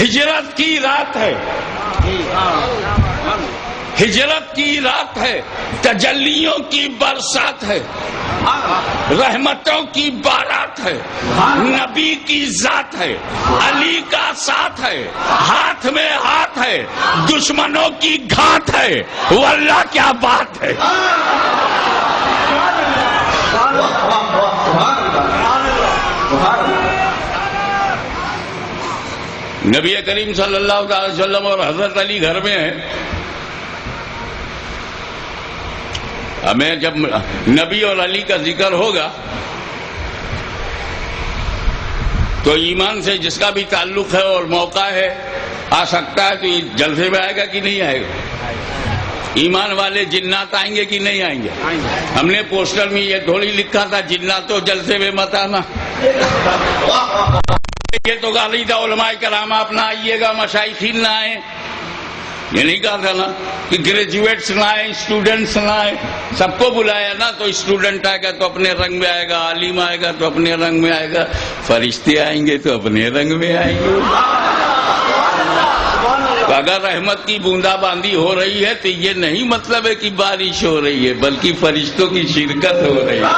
ہجرت کی رات ہے، ہجرت کی رات ہے، تجلیوں کی برسات ہے، رحمتوں کی بارات ہے، نبی کی ذات ہے، علی کا ساتھ ہے، ہاتھ میں ہاتھ ہے، دشمنوں کی گھات ہے، واللہ کیا بات ہے۔ نبی کریم صلی اللہ علیہ وسلم اور حضرت علی گھر میں ہیں۔ ہمیں جب نبی اور علی کا ذکر ہوگا تو ایمان سے جس کا بھی تعلق ہے اور موقع ہے آ سکتا ہے، تو یہ جلسے میں آئے گا کہ نہیں آئے گا؟ ایمان والے جنات آئیں گے کہ نہیں آئیں گے؟ ہم نے پوسٹر میں یہ تھوڑی لکھا تھا جنات تو جلسے میں مت آنا، یہ تو گالی تھا علماء کرام اپنا آئیے گا، مشائخین نہ آئیں، یہ نہیں کہا تھا نا کہ گریجویٹس نہ آئیں، اسٹوڈنٹس نہ آئیں، سب کو بلایا نا، تو اسٹوڈنٹ آئے گا تو اپنے رنگ میں آئے گا، عالم آئے گا تو اپنے رنگ میں آئے گا، فرشتے آئیں گے تو اپنے رنگ میں آئیں گے۔ تو اگر رحمت کی بوندا باندی ہو رہی ہے تو یہ نہیں مطلب ہے کہ بارش ہو رہی ہے، بلکہ فرشتوں کی شرکت ہو رہی ہے۔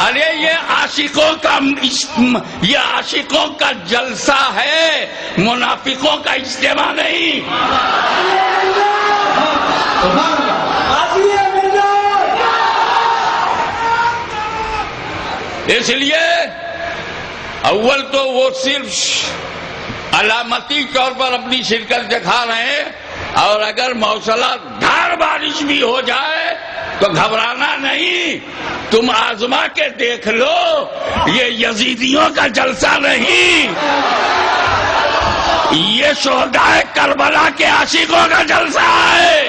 ارے یہ عاشقوں کا جلسہ ہے، منافقوں کا اجتماع نہیں۔ اس لیے اول تو وہ صرف علامتی طور پر اپنی شرکت دکھا رہے ہیں، اور اگر موصلہ دھار بارش بھی ہو جائے تو گھبرانا نہیں، تم آزما کے دیکھ لو، یہ یزیدیوں کا جلسہ نہیں، یہ شہدائے کربلا کے عاشقوں کا جلسہ ہے۔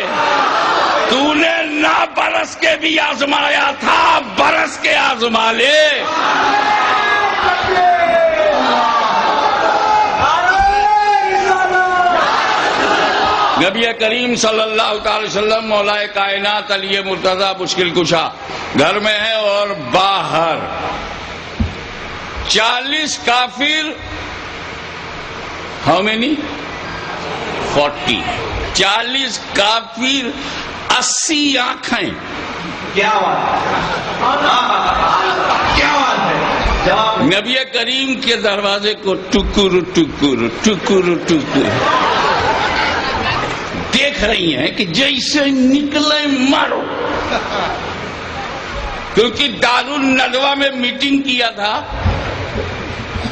تو نے نہ برس کے بھی آزمایا تھا، برس کے آزما لے۔ نبی کریم صلی اللہ تعالی وسلم مولا کائنات علی مرتضی مشکل کشا گھر میں ہے، اور باہر 40 کافر، ہاؤ مینی 40، 40 کافر، 80 آنکھیں۔ کیا نبی کریم کے دروازے کو ٹکر ٹکر ٹکر ٹکر دیکھ رہی ہیں کہ جیسے نکلے مارو، کیونکہ دارالندوہ میں میٹنگ کیا تھا۔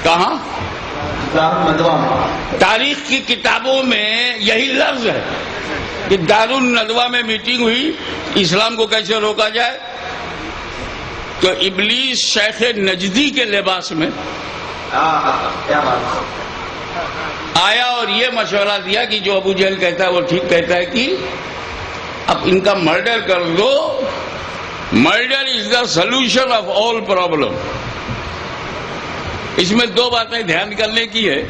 کہاں؟ تاریخ کی کتابوں میں یہی لفظ ہے کہ دارالندوہ میں میٹنگ ہوئی، اسلام کو کیسے روکا جائے۔ تو ابلیس شیخ نجدی کے لباس میں آیا اور یہ مشورہ دیا کہ جو ابو جہل کہتا ہے وہ ٹھیک کہتا ہے کہ اب ان کا مرڈر کر دو، murder is the solution of all problem. اس میں 2 باتیں دھیان کرنے کی ہے،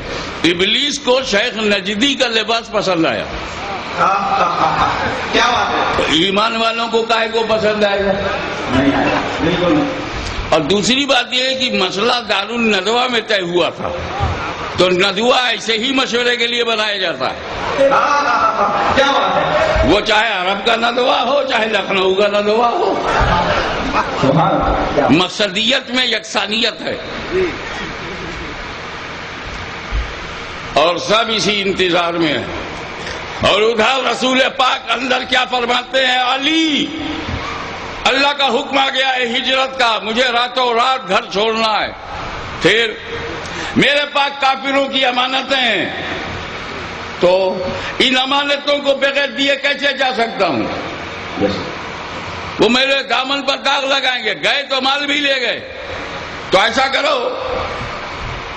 ابلیس کو شیخ نجدی کا لباس پسند آیا، کیا بات ہے؟ ایمان والوں کو کاہے کو پسند آئے گا؟ نہیں آیا، بالکل۔ اور دوسری بات یہ ہے کہ مسئلہ دارالندوہ میں طے ہوا تھا، تو ندوہ ایسے ہی مشورے کے لیے بنایا جاتا ہے، کیا بات ہے؟ وہ چاہے عرب کا ندوہ ہو چاہے لکھنؤ کا ندوہ ہو، مقصدیت میں یکسانیت ہے، اور سب اسی انتظار میں ہے۔ اور ادھر رسول پاک اندر کیا فرماتے ہیں؟ علی، اللہ کا حکم آ گیا ہے ہجرت کا، مجھے راتوں رات گھر چھوڑنا ہے، پھر میرے پاس کافروں کی امانتیں ہیں، تو ان امانتوں کو بغیر دیے کیسے جا سکتا ہوں؟ وہ میرے دامن پر داغ لگائیں گے، گئے تو مال بھی لے گئے، تو ایسا کرو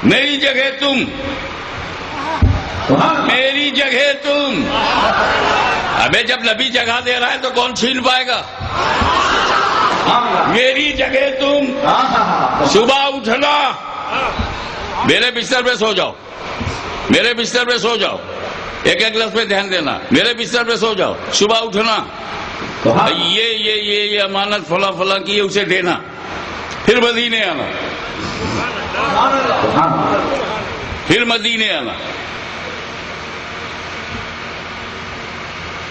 میری جگہ تم، میری جگہ تم۔ ابے جب نبی جگہ دے رہا ہے تو کون چھین پائے گا؟ میری جگہ تم، صبح اٹھنا، میرے بستر پہ سو جاؤ، میرے بستر پہ سو جاؤ، ایک ایک لفظ پہ دھیان دینا، میرے بستر پہ سو جاؤ، صبح اٹھنا، یہ امانت فلاں فلاں کی ہے، اسے دینا، پھر مدینے آنا، پھر مدینے آنا۔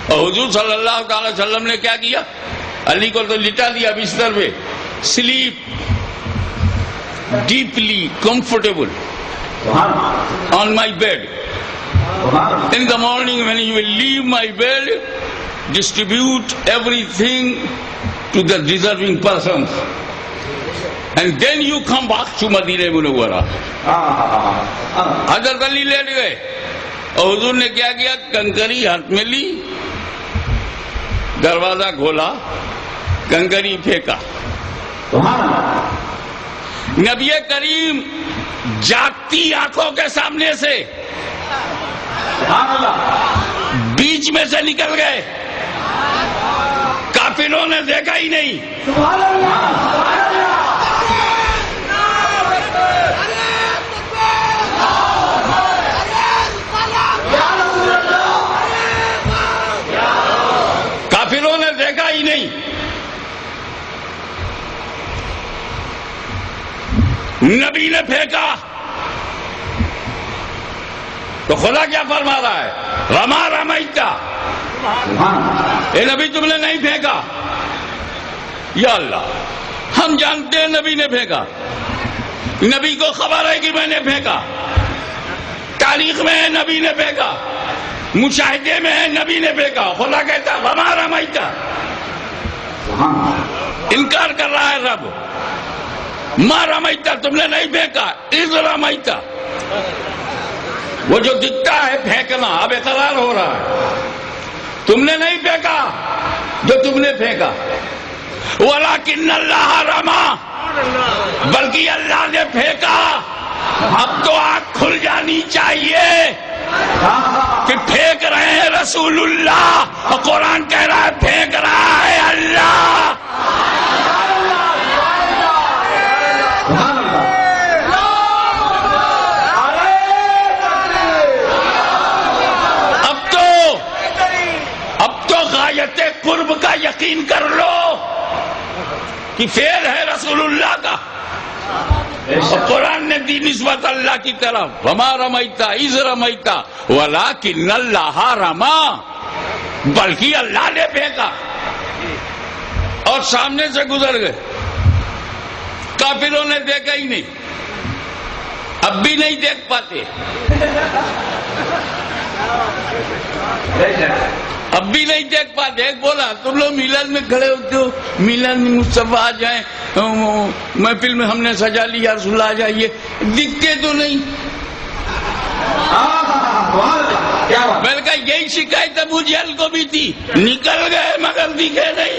اور حضور صلی اللہ تعالی وسلم نے کیا کیا؟ علی کو تو لٹا دیا بستر پہ، slip deeply comfortable on my bed. In the morning when you will leave my bed, distribute everything to the deserving persons, and then you come back to Madinah Munawwara. حضرت علی لیٹ گئے اور حضور نے کیا کیا؟ کنکری ہاتھ میں لی، دروازہ کھولا، کنکری پھینکا۔ نبی کریم جاگتی آنکھوں کے سامنے سے بیچ میں سے نکل گئے، کافروں نے دیکھا ہی نہیں۔ کافروں نے دیکھا ہی نہیں۔ نبی نے پھینکا تو خدا کیا فرما رہا ہے؟ رما رمیتا، اے نبی تم نے نہیں پھینکا۔ یا اللہ، ہم جانتے ہیں نبی نے پھینکا، نبی کو خبر ہے کہ میں نے پھینکا، تاریخ میں ہے نبی نے پھینکا، مشاہدے میں ہے نبی نے پھینکا۔ خدا کہتا رما رمیتا، انکار کر رہا ہے رب۔ ما رمیتا، تم نے نہیں پھینکا، اذ رمیتا، وہ جو دکھتا ہے پھینکنا اب اقرار ہو رہا ہے، تم نے نہیں پھینکا جو تم نے پھینکا۔ وَلَكِنَّ اللَّهَ رَمَا، بلکہ اللہ نے پھینکا۔ اب تو آنکھ کھل جانی چاہیے کہ پھینک رہے ہیں رسول اللہ، اور قرآن کہہ رہا ہے پھینک رہا ہے اللہ۔ غایت قرب کا یقین کر لو کہ فعل ہے رسول اللہ کا، اور قرآن نے دی نسبت اللہ کی طرف۔ وما رمیتا اذ رمیتا ولکن اللہ رما، بلکہ اللہ نے پھینکا اور سامنے سے گزر گئے۔ کافروں نے دیکھا ہی نہیں، اب بھی نہیں دیکھ پاتے، اب بھی نہیں دیکھ پاتے۔ ایک بولا تم لوگ میلاد میں کھڑے ہوتے ہو، میلاد میں مصطفیٰ آ جائیں، محفل میں ہم نے سجا لی، یا رسول اللہ آ جائیے، دکھتے تو نہیں۔ میں نے کہا یہی شکایت ابو جہل کو بھی تھی، نکل گئے مگر دکھے نہیں۔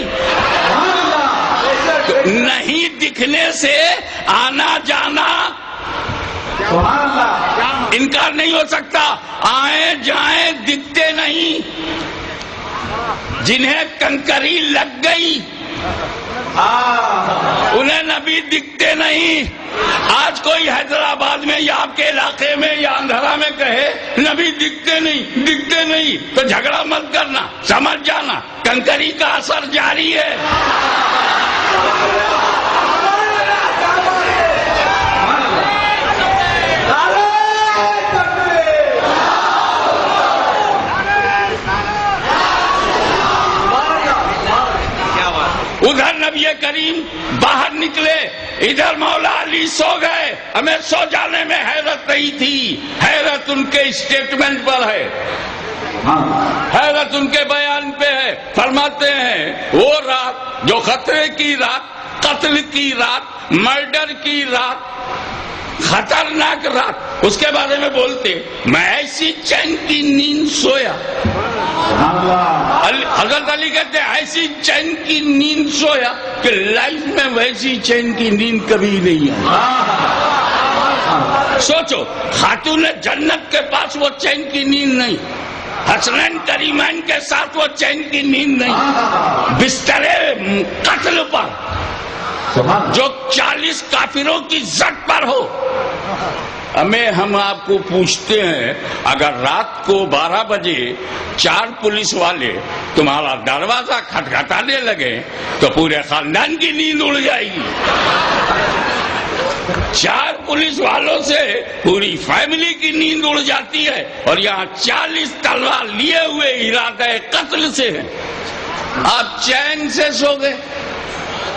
نہیں دکھنے سے آنا جانا انکار نہیں ہو سکتا۔ آئیں جائیں دکھتے نہیں، جنہیں کنکری لگ گئی انہیں نبی دکھتے نہیں۔ آج کوئی حیدرآباد میں یا آپ کے علاقے میں یا اندھرا میں کہے نبی دکھتے نہیں، دکھتے نہیں، تو جھگڑا مت کرنا، سمجھ جانا کنکری کا اثر جاری ہے۔ ادھر نبی کریم باہر نکلے، ادھر مولا علی سو گئے۔ ہمیں سو جانے میں حیرت نہیں تھی، حیرت ان کے اسٹیٹمنٹ پر ہے، حیرت ان کے بیان پہ ہے۔ فرماتے ہیں وہ رات جو خطرے کی رات، قتل کی رات، مرڈر کی رات، خطرناک رات، اس کے بارے میں بولتے میں ایسی چین کی نیند سویا۔ حضرت علی کہتے ہیں ایسی چین کی نیند سویا کہ لائف میں ویسی چین کی نیند کبھی نہیں آئی۔ سوچو، خاتون جنت کے پاس وہ چین کی نیند نہیں، حسنین کریمین کے ساتھ وہ چین کی نیند نہیں، بستر قتل پر جو 40 کافروں کی زد پر ہو، ہمیں ہم آپ کو پوچھتے ہیں اگر رات کو 12 بجے 4 پولیس والے تمہارا دروازہ کھٹکھٹانے لگے تو پورے خاندان کی نیند اڑ جائے گی. 4 پولیس والوں سے پوری فیملی کی نیند اڑ جاتی ہے اور یہاں 40 تلوار لیے ہوئے ارادہ قتل سے ہیں. آپ چین سے سو گئے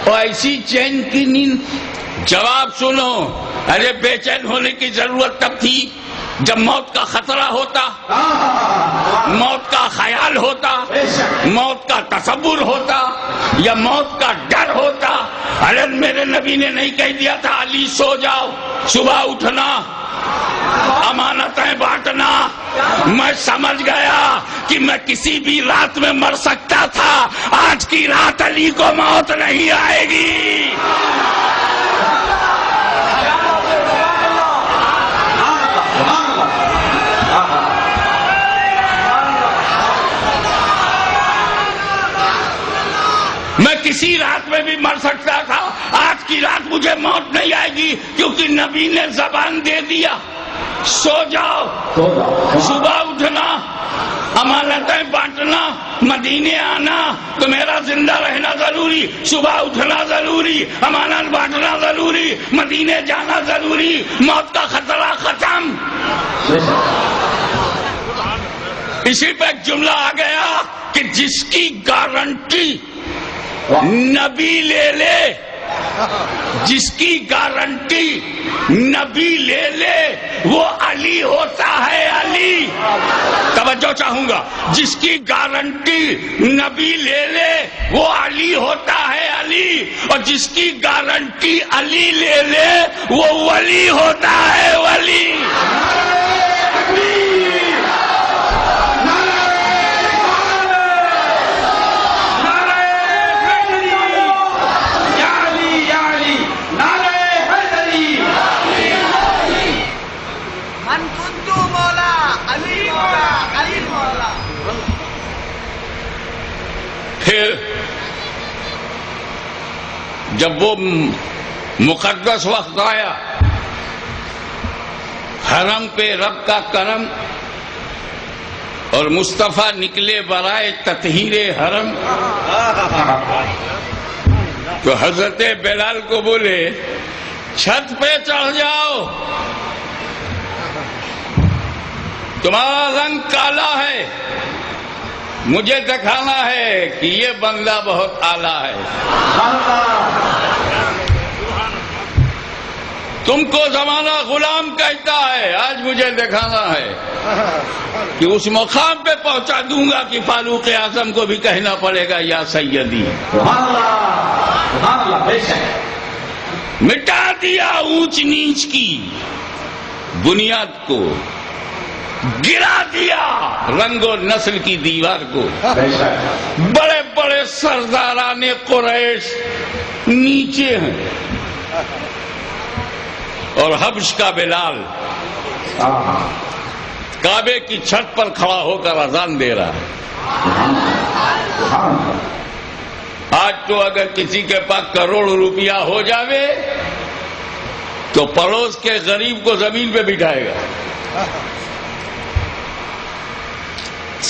اور ایسی چین کی نیند. جواب سنو. ارے بے چین ہونے کی ضرورت تب تھی جب موت کا خطرہ ہوتا, موت کا خیال ہوتا, موت کا تصور ہوتا یا موت کا ڈر ہوتا. ارے میرے نبی نے نہیں کہہ دیا تھا علی سو جاؤ, صبح اٹھنا, امانتیں بانٹنا. میں سمجھ گیا کہ میں کسی بھی رات میں مر سکتا تھا, آج کی رات علی کو موت نہیں آئے گی. میں کسی رات میں بھی مر سکتا تھا, آج کی رات مجھے موت نہیں آئے گی کیونکہ نبی نے زبان دے دیا سو جاؤ, صبح اٹھنا, امانتیں بانٹنا, مدینے آنا تو میرا زندہ رہنا ضروری, صبح اٹھنا ضروری, امانت بانٹنا ضروری, مدینے جانا ضروری, موت کا خطرہ ختم. اسی پہ ایک جملہ آ گیا کہ جس کی گارنٹی نبی لے لے, جس کی گارنٹی نبی لے لے وہ علی ہوتا ہے. علی, توجہ چاہوں گا, جس کی گارنٹی نبی لے لے وہ علی ہوتا ہے. علی, اور جس کی گارنٹی علی لے لے وہ ولی ہوتا ہے. ولی. پھر جب وہ مقدس وقت آیا, حرم پہ رب کا کرم اور مصطفیٰ نکلے برائے تطہیر حرم, تو حضرت بلال کو بولے چھت پہ چڑھ جاؤ, تمہارا رنگ کالا ہے, مجھے دکھانا ہے کہ یہ بندہ بہت اعلیٰ ہے. تم کو زمانہ غلام کہتا ہے, آج مجھے دکھانا ہے کہ اس مقام پہ پہنچا دوں گا کہ فاروق اعظم کو بھی کہنا پڑے گا یا سیدی. مٹا دیا اونچ نیچ کی بنیاد کو, گرا دیا رنگ و نسل کی دیوار کو. بڑے بڑے سرداران قریش نیچے ہیں اور حبش کا بلال کعبے کی چھت پر کھڑا ہو کر اذان دے رہا ہے. آج تو اگر کسی کے پاس کروڑ روپیہ ہو جاوے تو پڑوس کے غریب کو زمین پہ بٹھائے گا.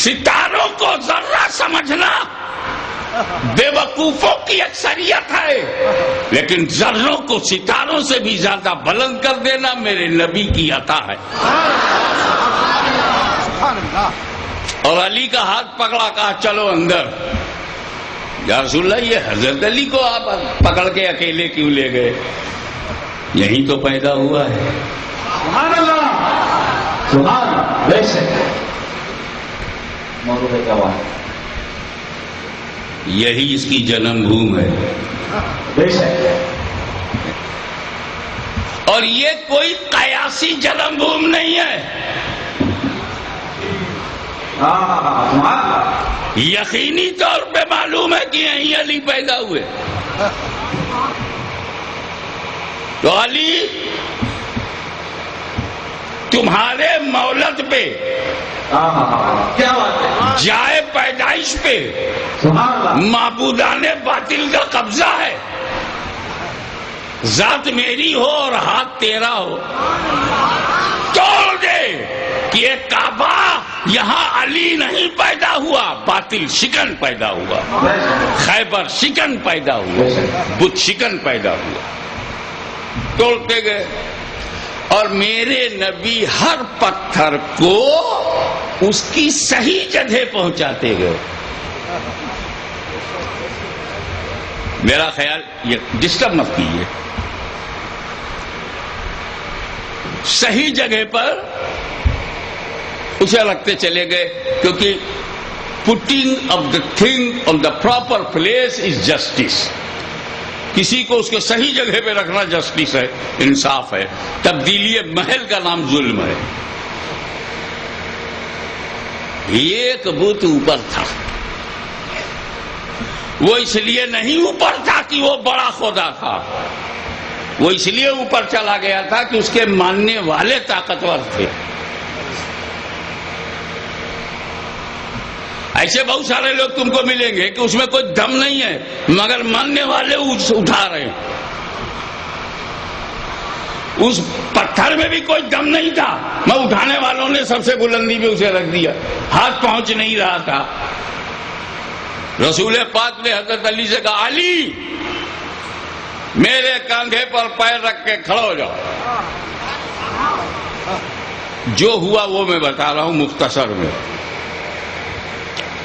ستاروں کو ذرہ سمجھنا بے وقوفوں کی اکثریت ہے, لیکن ذروں کو ستاروں سے بھی زیادہ بلند کر دینا میرے نبی کی عطا ہے. اور علی کا ہاتھ پکڑا, کہا چلو اندر. یا رسول اللہ, یہ حضرت علی کو آپ پکڑ کے اکیلے کیوں لے گئے؟ یہی تو پیدا ہوا ہے. سبحان اللہ, سبحان اللہ. بے شک موضوع کیا ہوا ہے, یہی اس کی جنم بھوم ہے. بے شک. اور یہ کوئی قیاسی جنم بھوم نہیں ہے, یقینی طور پہ معلوم ہے کہ یہیں علی پیدا ہوئے. تو علی تمہارے مولد پہ, کیا بات ہے, جائے پیدائش پہ معبودان باطل کا قبضہ ہے. ذات میری ہو اور ہاتھ تیرا ہو، توڑ دے کہ یہ کعبہ یہاں علی نہیں پیدا ہوا، باطل شکن پیدا ہوا، خیبر شکن پیدا ہوا، بت شکن پیدا ہوا۔ توڑتے گئے اور میرے نبی ہر پتھر کو اس کی صحیح جگہ پہنچاتے گئے۔ میرا خیال یہ ڈسٹرب مت کیجیے، صحیح جگہ پر اسے رکھتے چلے گئے، کیونکہ putting of the thing on the proper place is justice. کسی کو اس کے صحیح جگہ پہ رکھنا جسٹس ہے، انصاف ہے۔ تبدیلی محل کا نام ظلم ہے۔ ایک بت اوپر تھا، وہ اس لیے نہیں اوپر تھا کہ وہ بڑا خدا تھا، وہ اس لیے اوپر چلا گیا تھا کہ اس کے ماننے والے طاقتور تھے۔ ایسے بہت سارے لوگ تم کو ملیں گے کہ اس میں کوئی دم نہیں ہے، مگر ماننے والے اٹھا رہے ہیں۔ اس پتھر میں بھی کوئی دم نہیں تھا، میں اٹھانے والوں نے سب سے بلندی پہ اسے رکھ دیا، ہاتھ پہنچ نہیں رہا تھا۔ رسول پاک نے حضرت علی سے کہا، علی میرے کاندھے پر پیر رکھ کے کھڑا ہو جاؤ۔ جو ہوا وہ میں بتا رہا ہوں مختصر میں۔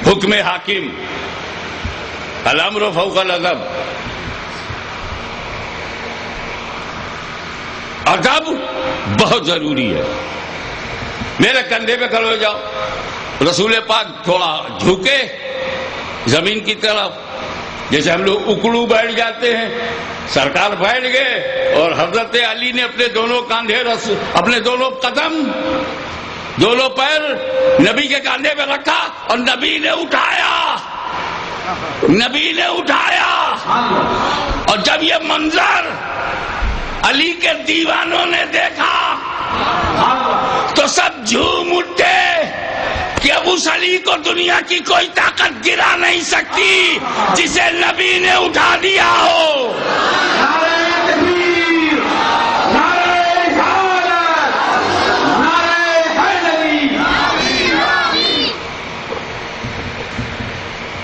حکم حاکم، الامر فوق الادب، ادب بہت ضروری ہے۔ میرے کندھے پہ کھڑے ہو جاؤ۔ رسول پاک تھوڑا جھکے زمین کی طرف، جیسے ہم لوگ اکڑو بیٹھ جاتے ہیں، سرکار بیٹھ گئے اور حضرت علی نے اپنے دونوں کاندھے اپنے دونوں قدم دونوں پیر نبی کے کاندھے پہ رکھا اور نبی نے اٹھایا۔ اور جب یہ منظر علی کے دیوانوں نے دیکھا تو سب جھوم اٹھے کہ اب اس علی کو دنیا کی کوئی طاقت گرا نہیں سکتی جسے نبی نے اٹھا دیا ہو۔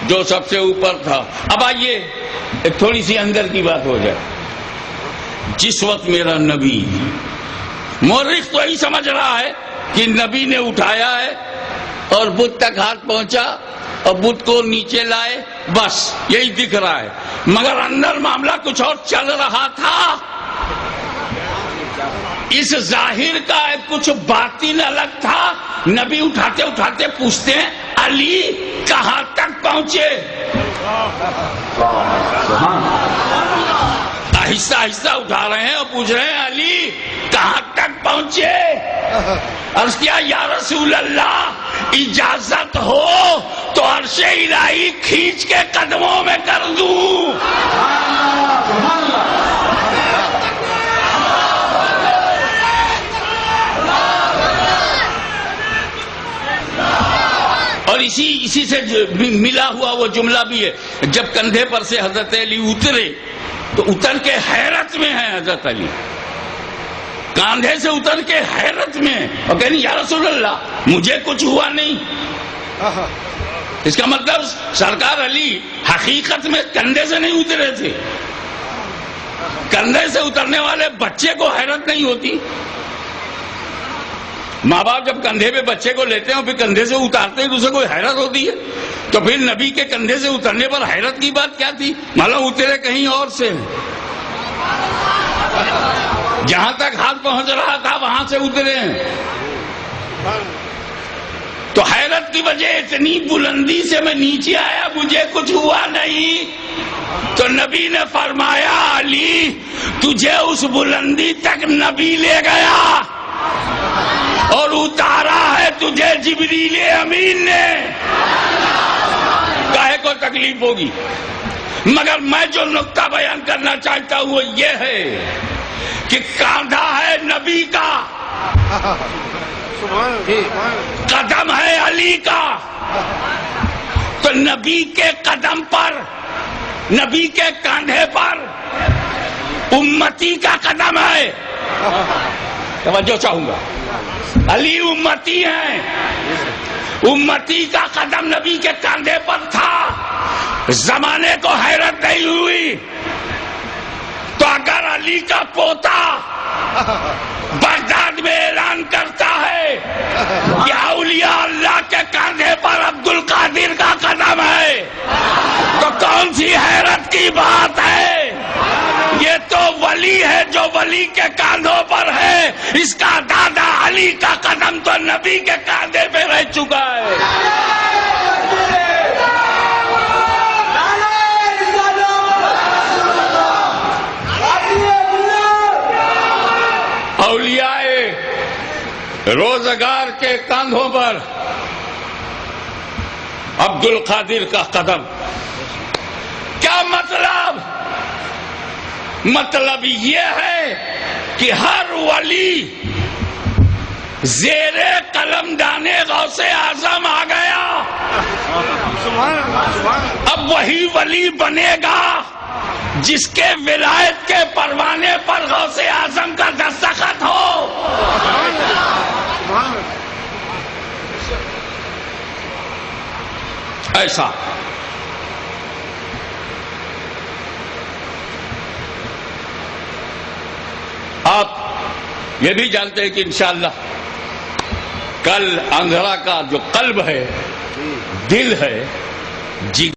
جو سب سے اوپر تھا۔ اب آئیے ایک تھوڑی سی اندر کی بات ہو جائے۔ جس وقت میرا نبی، مورخ تو یہی سمجھ رہا ہے کہ نبی نے اٹھایا ہے اور بت تک ہاتھ پہنچا اور بت کو نیچے لائے، بس یہی دکھ رہا ہے، مگر اندر معاملہ کچھ اور چل رہا تھا۔ اس ظاہر کا کچھ باطن الگ تھا۔ نبی اٹھاتے اٹھاتے پوچھتے ہیں، علی کہاں تک پہنچے؟ آہستہ آہستہ اٹھا رہے ہیں اور پوچھ رہے ہیں، علی کہاں تک پہنچے؟ عرض کیا، یا رسول اللہ اجازت ہو تو عرش الہی کھینچ کے قدموں میں کر دوں۔ اور اسی سے ملا ہوا وہ جملہ بھی ہے، جب کندھے پر سے حضرت علی اترے تو اتر کے حیرت میں ہے حضرت علی، کاندھے سے اتر کے حیرت میں، اور کہنی یا رسول اللہ مجھے کچھ ہوا نہیں۔ اس کا مطلب سرکار علی حقیقت میں کندھے سے نہیں اترے تھے۔ کندھے سے اترنے والے بچے کو حیرت نہیں ہوتی؟ ماں باپ جب کندھے پہ بچے کو لیتے ہیں اور پھر کندھے سے اتارتے ہیں تو اسے کوئی حیرت ہوتی ہے؟ تو پھر نبی کے کندھے سے اترنے پر حیرت کی بات کیا تھی؟ معلوم اترے کہیں اور سے، جہاں تک ہاتھ پہنچ رہا تھا وہاں سے اترے ہیں۔ تو حیرت کی وجہ اتنی بلندی سے میں نیچے آیا، مجھے کچھ ہوا نہیں۔ تو نبی نے فرمایا، علی تجھے اس بلندی تک نبی لے گیا اور اتارا ہے تجھے جبریل امین نے۔ کاہے کو تکلیف ہوگی، مگر میں جو نقطہ بیان کرنا چاہتا ہوں وہ یہ ہے کہ کاندھا ہے نبی کا، قدم ہے علی کا، تو نبی کے قدم پر، نبی کے کاندھے پر امتی کا قدم ہے. توجہ چاہوں گا. علی امتی ہیں. امتی کا قدم نبی کے کاندھے پر تھا. زمانے کو حیرت نہیں ہوئی تو اگر علی کا پوتا بغداد میں اعلان کرتا ہے کہ اولیاء اللہ کے کاندھے پر عبد القادر کا قدم ہے تو کون سی حیرت کی بات ہے؟ یہ تو ولی ہے جو ولی کے کاندھوں پر ہے. اس کا دادا علی کا قدم تو نبی کے کاندھے پہ رہ چکا ہے. اولیاء روزگار کے کاندھوں پر عبد القادر کا قدم. کیا مطلب؟ مطلب یہ ہے کہ ہر ولی زیر قلم دانے غوث اعظم آ گیا. اب وہی ولی بنے گا جس کے ولایت کے پروانے پر غوث اعظم کا دستخط ہو. ایسا آپ یہ بھی جانتے ہیں کہ انشاءاللہ کل آندھرا کا جو قلب ہے، دل ہے، جگر